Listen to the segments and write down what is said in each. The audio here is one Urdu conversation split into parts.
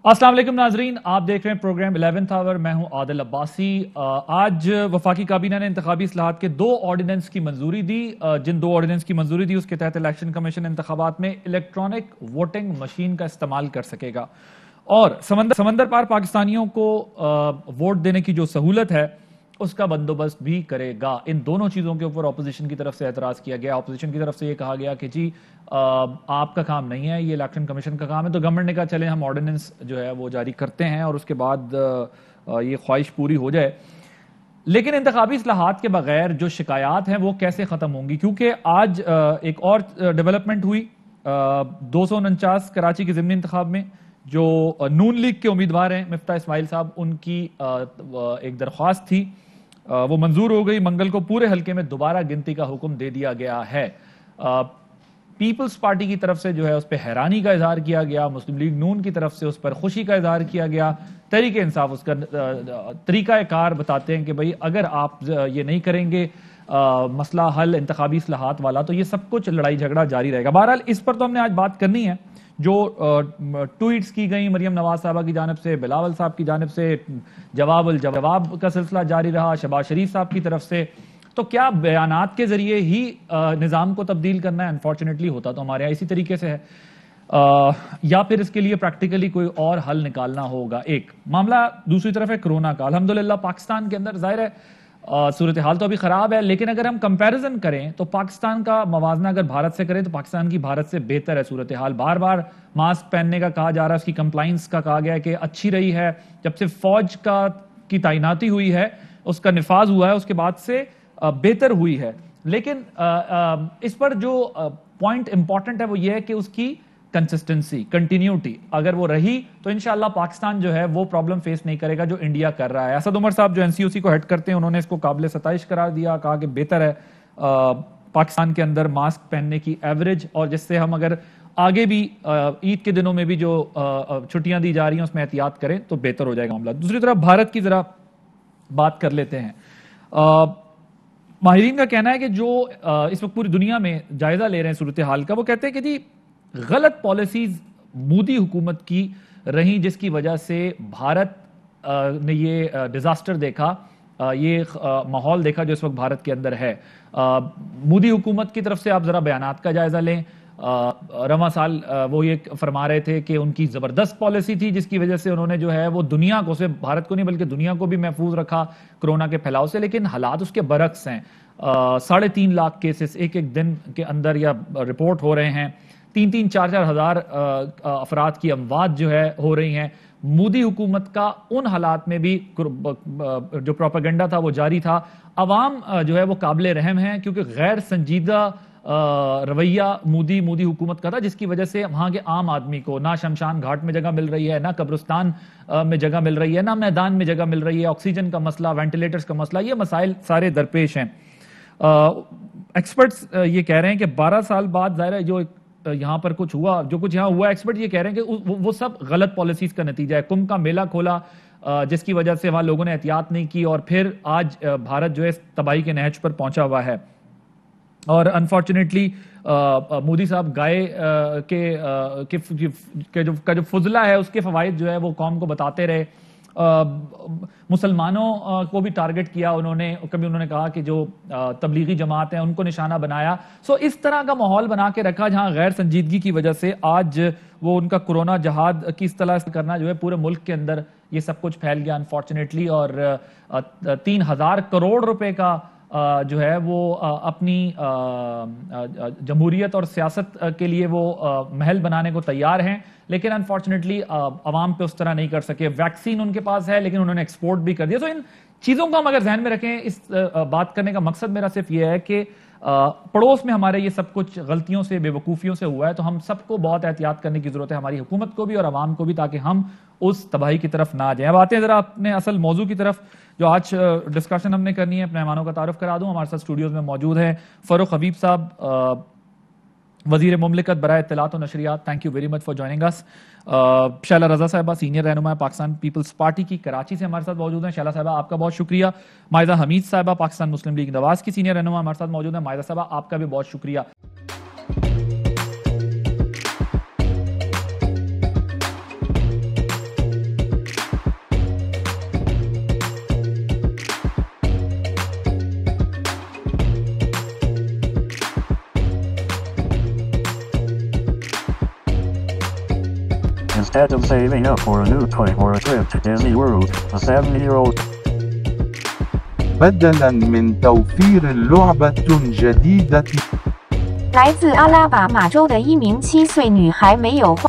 السلام علیکم ناظرین، آپ دیکھ رہے ہیں پروگرام 11th آور. میں ہوں عادل عباسی. آج وفاقی کابینہ نے انتخابی اصلاحات کے 2 آرڈیننس کی منظوری دی. جن 2 آرڈیننس کی منظوری دی اس کے تحت الیکشن کمیشن انتخابات میں الیکٹرانک ووٹنگ مشین کا استعمال کر سکے گا اور سمندر پار پاکستانیوں کو ووٹ دینے کی جو سہولت ہے اس کا بندوبست بھی کرے گا. ان دونوں چیزوں کے اوپر اپوزیشن کی طرف سے اعتراض کیا گیا. اپوزیشن کی طرف سے یہ کہا گیا کہ جی آپ کا کام نہیں ہے، یہ الیکشن کمیشن کا کام ہے. تو گورنمنٹ نے کہا چلیں ہم آرڈیننس جو ہے وہ جاری کرتے ہیں اور اس کے بعد یہ خواہش پوری ہو جائے. لیکن انتخابی اصلاحات کے بغیر جو شکایات ہیں وہ کیسے ختم ہوں گی؟ کیونکہ آج ایک اور ڈیولپمنٹ ہوئی 249 کراچی کے ضمنی انتخاب میں. جو نون لیگ کے امیدوار ہیں مفتاح اسماعیل صاحب، ان کی ایک درخواست تھی، وہ منظور ہو گئی. منگل کو پورے حلقے میں دوبارہ گنتی کا حکم دے دیا گیا ہے. پیپلز پارٹی کی طرف سے جو ہے اس پہ حیرانی کا اظہار کیا گیا، مسلم لیگ نون کی طرف سے اس پر خوشی کا اظہار کیا گیا. تحریک انصاف اس کا طریقہ کار بتاتے ہیں کہ بھئی اگر آپ یہ نہیں کریں گے مسئلہ حل انتخابی اصلاحات والا تو یہ سب کچھ لڑائی جھگڑا جاری رہے گا. بہرحال اس پر تو ہم نے آج بات کرنی ہے. جو ٹویٹس کی گئیں مریم نواز صاحبہ کی جانب سے، بلاول صاحب کی جانب سے، جواب الجواب کا سلسلہ جاری رہا شہباز شریف صاحب کی طرف سے. تو کیا بیانات کے ذریعے ہی نظام کو تبدیل کرنا ہے؟ انفارچونیٹلی ہوتا تو ہمارے یہاں اسی طریقے سے ہے، یا پھر اس کے لیے پریکٹیکلی کوئی اور حل نکالنا ہوگا. ایک معاملہ دوسری طرف ہے کرونا کا. الحمدللہ پاکستان کے اندر ظاہر ہے صورتحال تو ابھی خراب ہے، لیکن اگر ہم کمپیریزن کریں تو پاکستان کا موازنہ اگر بھارت سے کریں تو پاکستان کی بھارت سے بہتر ہے صورتحال. بار بار ماسک پہننے کا کہا جا رہا ہے، اس کی کمپلائنس کا کہا گیا ہے کہ اچھی رہی ہے. جب سے فوج کی تعیناتی ہوئی ہے، اس کا نفاذ ہوا ہے، اس کے بعد سے بہتر ہوئی ہے. لیکن اس پر جو پوائنٹ امپورٹنٹ ہے وہ یہ ہے کہ اس کی کنسسٹنسی، کنٹینیوٹی اگر وہ رہی تو انشاءاللہ پاکستان جو ہے وہ پرابلم فیس نہیں کرے گا جو انڈیا کر رہا ہے. اسد عمر صاحب جو NCOC کو ہیڈ کرتے ہیں انہوں نے اس کو قابل ستائش قرار دیا، کہا کہ بہتر ہے پاکستان کے اندر ماسک پہننے کی ایوریج، اور جس سے ہم اگر آگے بھی عید کے دنوں میں بھی جو چھٹیاں دی جا رہی ہیں اس میں احتیاط کریں تو بہتر ہو جائے گا معاملہ. دوسری طرف بھارت کی ذرا بات کر لیتے ہیں. ماہرین کا کہنا ہے کہ جو اس وقت پوری دنیا میں جائزہ لے رہے ہیں صورتحال کا، وہ کہتے ہیں کہ جی غلط پالیسیز مودی حکومت کی رہیں جس کی وجہ سے بھارت نے یہ ڈیزاسٹر دیکھا، یہ ماحول دیکھا جو اس وقت بھارت کے اندر ہے. مودی حکومت کی طرف سے آپ ذرا بیانات کا جائزہ لیں. رواں سال وہ یہ فرما رہے تھے کہ ان کی زبردست پالیسی تھی جس کی وجہ سے انہوں نے جو ہے وہ دنیا کو، صرف بھارت کو نہیں بلکہ دنیا کو بھی محفوظ رکھا کرونا کے پھیلاؤ سے. لیکن حالات اس کے برعکس ہیں. 3.5 لاکھ کیسز ایک دن کے اندر یا رپورٹ ہو رہے ہیں. 3-4 ہزار افراد کی اموات جو ہے ہو رہی ہیں. مودی حکومت کا ان حالات میں بھی جو پروپیگنڈا تھا وہ جاری تھا. عوام جو ہے وہ قابل رحم ہیں کیونکہ غیر سنجیدہ رویہ مودی حکومت کا تھا، جس کی وجہ سے وہاں کے عام آدمی کو نہ شمشان گھاٹ میں جگہ مل رہی ہے، نہ قبرستان میں جگہ مل رہی ہے، نہ میدان میں جگہ مل رہی ہے. آکسیجن کا مسئلہ، وینٹیلیٹرز کا مسئلہ، یہ مسائل سارے درپیش ہیں. ایکسپرٹس یہ کہہ رہے ہیں کہ 12 سال بعد ظاہر ہے جو یہاں پر کچھ ہوا، جو کچھ یہاں ہوا، ایکسپرٹ یہ کہہ رہے ہیں کہ وہ سب غلط پالیسیز کا نتیجہ ہے. کمبھ کا میلہ کھولا جس کی وجہ سے وہاں لوگوں نے احتیاط نہیں کی اور پھر آج بھارت جو ہے تباہی کے نہج پر پہنچا ہوا ہے. اور انفارچونیٹلی مودی صاحب گائے کا جو فضلہ ہے اس کے فوائد جو ہے وہ قوم کو بتاتے رہے. مسلمانوں کو بھی ٹارگٹ کیا انہوں نے کہا کہ جو تبلیغی جماعت ہیں ان کو نشانہ بنایا. اس طرح کا ماحول بنا کے رکھا جہاں غیر سنجیدگی کی وجہ سے آج وہ ان کا کرونا جہاد کی اصطلاح کرنا جو ہے پورے ملک کے اندر یہ سب کچھ پھیل گیا انفارچونیٹلی. اور 3,000 کروڑ روپے کا جو ہے وہ اپنی جمہوریت اور سیاست کے لیے وہ محل بنانے کو تیار ہیں، لیکن انفارچونیٹلی عوام پہ اس طرح نہیں کر سکے. ویکسین ان کے پاس ہے لیکن انہوں نے ایکسپورٹ بھی کر دیا. ان چیزوں کو ہم اگر ذہن میں رکھیں، اس بات کرنے کا مقصد میرا صرف یہ ہے کہ پڑوس میں ہمارے یہ سب کچھ غلطیوں سے، بے وقوفیوں سے ہوا ہے، تو ہم سب کو بہت احتیاط کرنے کی ضرورت ہے، ہماری حکومت کو بھی اور عوام کو بھی، تاکہ ہم اس تباہی کی طرف نہ جائیں. اب آتے ہیں ذرا اپنے اصل موضوع کی طرف جو آج ڈسکشن ہم نے کرنی ہے. اپنے مہمانوں کا تعارف کرا دوں. ہمارے ساتھ اسٹوڈیوز میں موجود ہیں فاروق حبیب صاحب، وزیر مملکت برائے اطلاعات و نشریات. Thank you very much for joining us. Sheila Raza صاحبہ سینئر رہنما پاکستان پیپلز پارٹی کی، کراچی سے ہمارے ساتھ موجود ہیں. شیلا صاحبہ آپ کا بہت شکریہ. مائزہ حمید صاحبہ پاکستان مسلم لیگ نواز کی سینئر رہنما ہمارے ساتھ موجود ہیں. مائزہ صاحبہ آپ کا بھی بہت شکریہ. Instead of saving up for a new toy or a trip to Disney World, a 70-year-old بدلاً من توفير لعبة جديدة 来自阿拉巴马州的一名7岁女孩没有花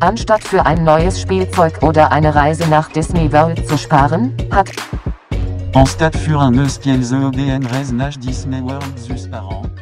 Anstatt für ein neues Spielzeug oder eine Reise nach Disney World zu sparen, hat En stade für un espiel EDN Reise nach Disney World zus par an.